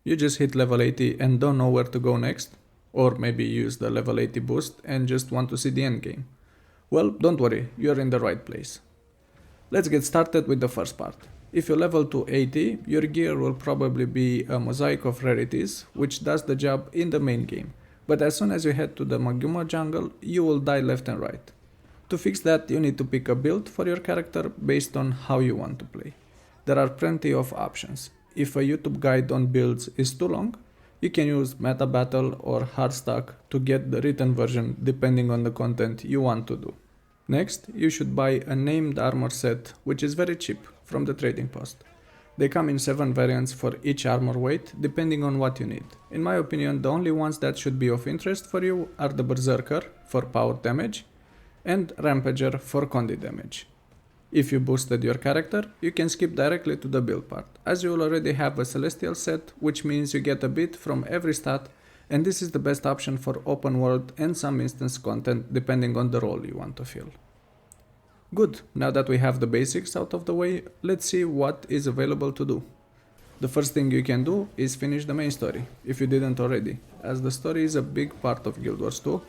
You just hit level 80 and don't know where to go next? Or maybe use the level 80 boost and just want to see the end game? Well, don't worry, you're in the right place. Let's get started with the first part. If you level to 80, your gear will probably be a mosaic of rarities, which does the job in the main game. But as soon as you head to the Maguma jungle, you will die left and right. To fix that, you need to pick a build for your character based on how you want to play. There are plenty of options. If a YouTube guide on builds is too long, you can use Meta Battle or Hardstack to get the written version depending on the content you want to do. Next, you should buy a named armor set, which is very cheap, from the trading post. They come in 7 variants for each armor weight, depending on what you need. In my opinion, the only ones that should be of interest for you are the Berserker for power damage and Rampager for condi damage. If you boosted your character, you can skip directly to the build part, as you will already have a Celestial set, which means you get a bit from every stat, and this is the best option for open world and some instance content depending on the role you want to fill. Good, now that we have the basics out of the way, let's see what is available to do. The first thing you can do is finish the main story, if you didn't already, as the story is a big part of Guild Wars 2,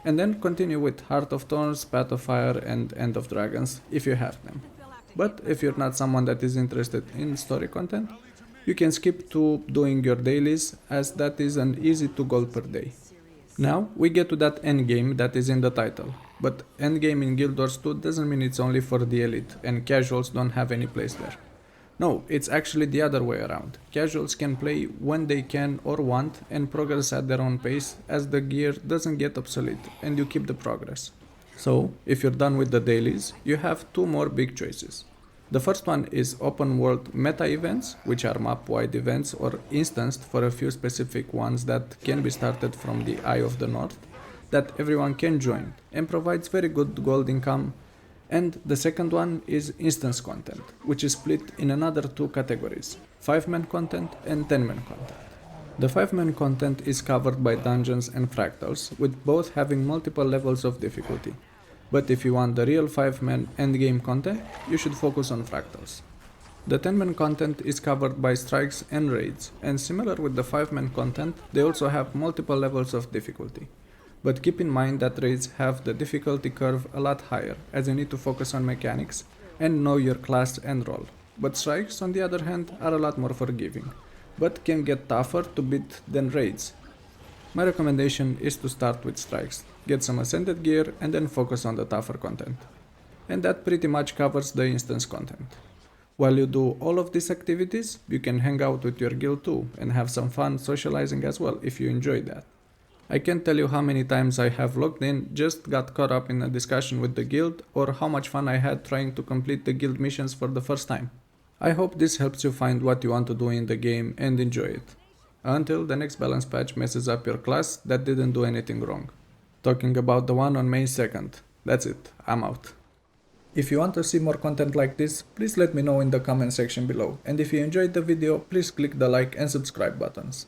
and then continue with Heart of Thorns, Path of Fire and End of Dragons if you have them. But if you're not someone that is interested in story content, you can skip to doing your dailies, as that is an easy 2 gold per day. Now we get to that endgame that is in the title, but endgame in Guild Wars 2 doesn't mean it's only for the elite and casuals don't have any place there. No, it's actually the other way around. Casuals can play when they can or want and progress at their own pace, as the gear doesn't get obsolete and you keep the progress. So, if you're done with the dailies, you have 2 more big choices. The first one is open world meta events, which are map wide events or instanced for a few specific ones that can be started from the Eye of the North, that everyone can join and provides very good gold income. And the second one is instance content, which is split in another 2 categories, 5-man content and 10-man content. The 5-man content is covered by dungeons and fractals, with both having multiple levels of difficulty. But if you want the real 5-man endgame content, you should focus on fractals. The 10-man content is covered by strikes and raids, and similar with the 5-man content, they also have multiple levels of difficulty. But keep in mind that raids have the difficulty curve a lot higher, as you need to focus on mechanics and know your class and role. But strikes, on the other hand, are a lot more forgiving, but can get tougher to beat than raids. My recommendation is to start with strikes, get some ascended gear and then focus on the tougher content. And that pretty much covers the instance content. While you do all of these activities, you can hang out with your guild too and have some fun socializing as well if you enjoy that. I can't tell you how many times I have logged in, just got caught up in a discussion with the guild, or how much fun I had trying to complete the guild missions for the first time. I hope this helps you find what you want to do in the game and enjoy it. Until the next balance patch messes up your class that didn't do anything wrong. Talking about the one on May 2nd. That's it, I'm out. If you want to see more content like this, please let me know in the comment section below, and if you enjoyed the video, please click the like and subscribe buttons.